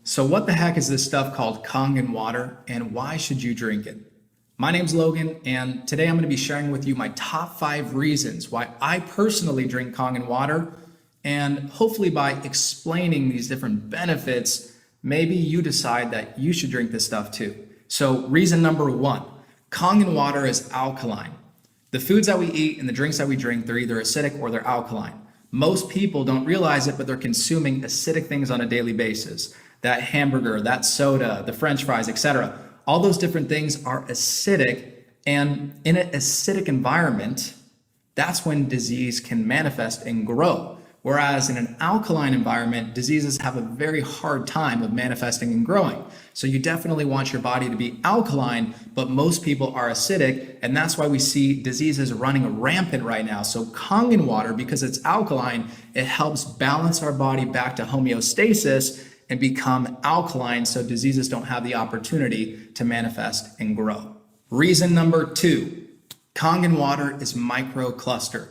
So what the heck is this stuff called Kangen Water, and why should you drink it? My name's Logan, and today I'm going to be sharing with you my top 5 reasons why I personally drink Kangen Water, and hopefully by explaining these different benefits, maybe you decide that you should drink this stuff too. So reason number 1, Kangen Water is alkaline. The foods that we eat and the drinks that we drink, they're either acidic or they're alkaline. Most people don't realize it, but they're consuming acidic things on a daily basis. That hamburger, that soda, the French fries, etc. All those different things are acidic, and in an acidic environment, that's when disease can manifest and grow. Whereas in an alkaline environment, diseases have a very hard time of manifesting and growing. So you definitely want your body to be alkaline, but most people are acidic, and that's why we see diseases running rampant right now. So Kangen water, because it's alkaline, it helps balance our body back to homeostasis and become alkaline so diseases don't have the opportunity to manifest and grow. Reason number 2, Kangen water is microclustered.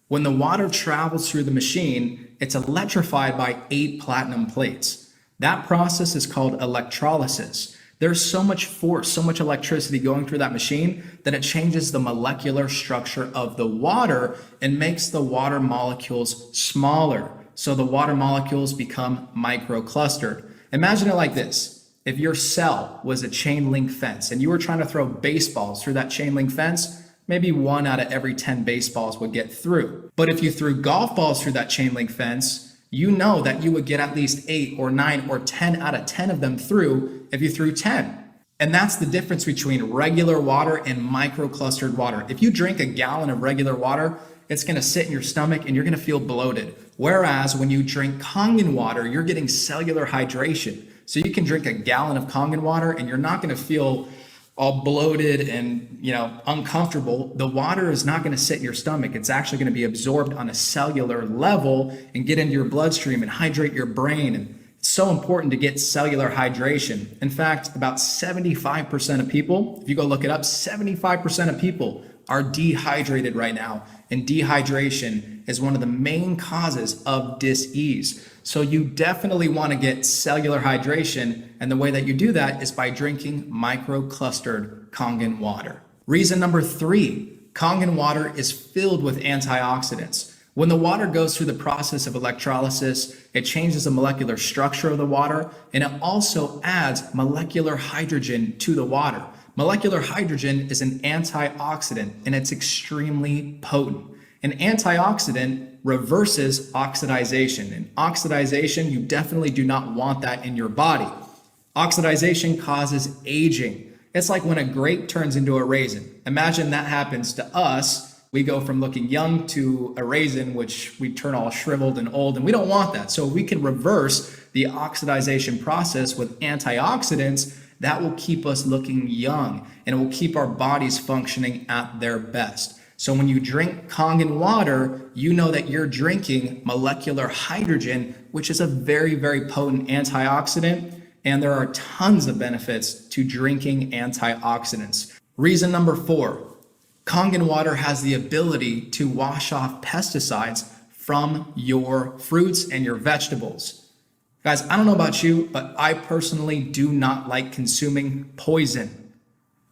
When the water travels through the machine, it's electrified by 8 platinum plates. That process is called electrolysis. There's so much force, so much electricity going through that machine that it changes the molecular structure of the water and makes the water molecules smaller. So the water molecules become microclustered. Imagine it like this. If your cell was a chain link fence and you were trying to throw baseballs through that chain link fence, maybe 1 out of every 10 baseballs would get through. But if you threw golf balls through that chain link fence, you know that you would get at least 8 or 9 or 10 out of 10 of them through if you threw 10. And that's the difference between regular water and microclustered water. If you drink a gallon of regular water, it's going to sit in your stomach and you're going to feel bloated. Whereas when you drink Kangen water, you're getting cellular hydration. So you can drink a gallon of Kangen water and you're not going to feel all bloated and uncomfortable. The water is not going to sit in your stomach. It's actually going to be absorbed on a cellular level and get into your bloodstream and hydrate your brain. And it's so important to get cellular hydration. In fact, about 75% of people, if you go look it up, 75% of people are dehydrated right now. And dehydration is one of the main causes of dis-ease. So you definitely want to get cellular hydration, and the way that you do that is by drinking microclustered Kangen water. Reason number 3, Kangen water is filled with antioxidants. When the water goes through the process of electrolysis, it changes the molecular structure of the water, and it also adds molecular hydrogen to the water. Molecular hydrogen is an antioxidant, and it's extremely potent. An antioxidant reverses oxidization, and oxidization, you definitely do not want that in your body. Oxidization causes aging. It's like when a grape turns into a raisin. Imagine that happens to us. We go from looking young to a raisin, which we turn all shriveled and old, and we don't want that. So we can reverse the oxidization process with antioxidants. That will keep us looking young, and it will keep our bodies functioning at their best. So when you drink Kangen water, you know that you're drinking molecular hydrogen, which is a very, very potent antioxidant. And there are tons of benefits to drinking antioxidants. Reason number 4, Kangen water has the ability to wash off pesticides from your fruits and your vegetables. Guys, I don't know about you, but I personally do not like consuming poison.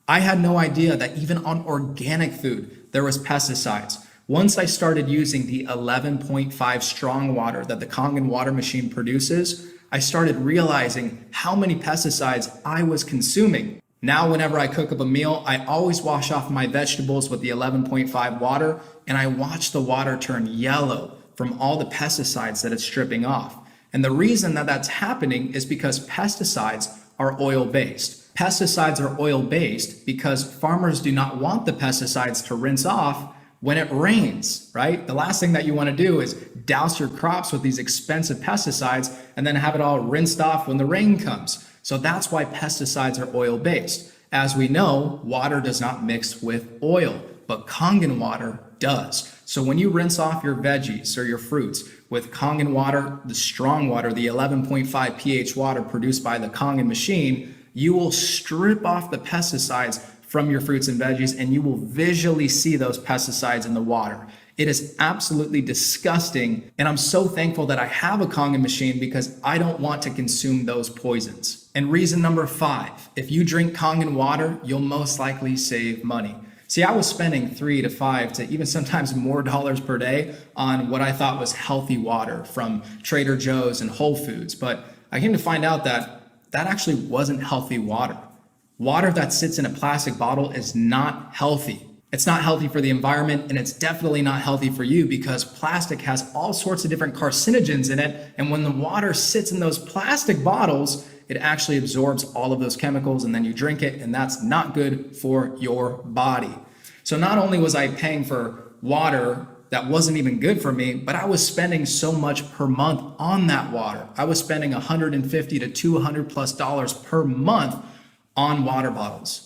I had no idea that even on organic food, there was pesticides. Once I started using the 11.5 strong water that the Kangen water machine produces, I started realizing how many pesticides I was consuming. Now, whenever I cook up a meal, I always wash off my vegetables with the 11.5 water, and I watch the water turn yellow from all the pesticides that it's stripping off. And the reason that that's happening is because pesticides are oil-based. Pesticides are oil-based because farmers do not want the pesticides to rinse off when it rains, right? The last thing that you want to do is douse your crops with these expensive pesticides and then have it all rinsed off when the rain comes. So that's why pesticides are oil-based. As we know, water does not mix with oil, but Kangen water does. So when you rinse off your veggies or your fruits with Kangen water, the strong water, the 11.5 pH water produced by the Kangen machine, you will strip off the pesticides from your fruits and veggies, and you will visually see those pesticides in the water. It is absolutely disgusting, and I'm so thankful that I have a Kangen machine because I don't want to consume those poisons. And reason number 5, if you drink Kangen water, you'll most likely save money. See, I was spending $3 to $5 to even sometimes more dollars per day on what I thought was healthy water from Trader Joe's and Whole Foods, but I came to find out that that actually wasn't healthy water. Water that sits in a plastic bottle is not healthy. It's not healthy for the environment, and it's definitely not healthy for you because plastic has all sorts of different carcinogens in it. And when the water sits in those plastic bottles, it actually absorbs all of those chemicals and then you drink it, and that's not good for your body. So not only was I paying for water that wasn't even good for me, but I was spending so much per month on that water. I was spending $150 to $200+ per month on water bottles.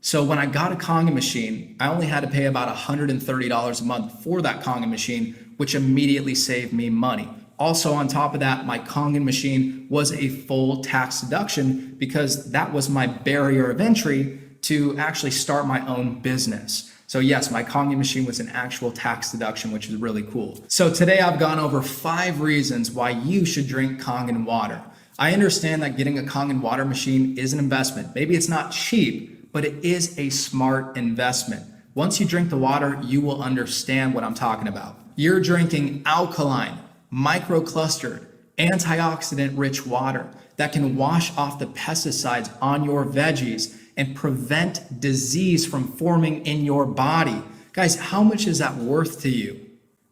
So when I got a Kangen machine, I only had to pay about $130 a month for that Kangen machine, which immediately saved me money. Also on top of that, my Kangen machine was a full tax deduction because that was my barrier of entry to actually start my own business. So yes, my Kangen machine was an actual tax deduction, which is really cool. So today I've gone over 5 reasons why you should drink Kangen water. I understand that getting a Kangen water machine is an investment. Maybe it's not cheap, but it is a smart investment. Once you drink the water, you will understand what I'm talking about. You're drinking alkaline, microclustered, antioxidant-rich water that can wash off the pesticides on your veggies and prevent disease from forming in your body. Guys, how much is that worth to you?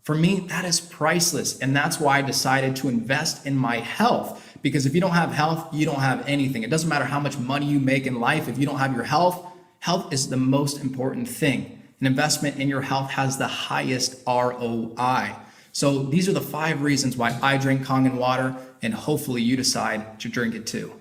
For me, that is priceless, and that's why I decided to invest in my health. Because if you don't have health, you don't have anything. It doesn't matter how much money you make in life. If you don't have your health, health is the most important thing. An investment in your health has the highest ROI. So these are the 5 reasons why I drink Kangen water, and hopefully you decide to drink it too.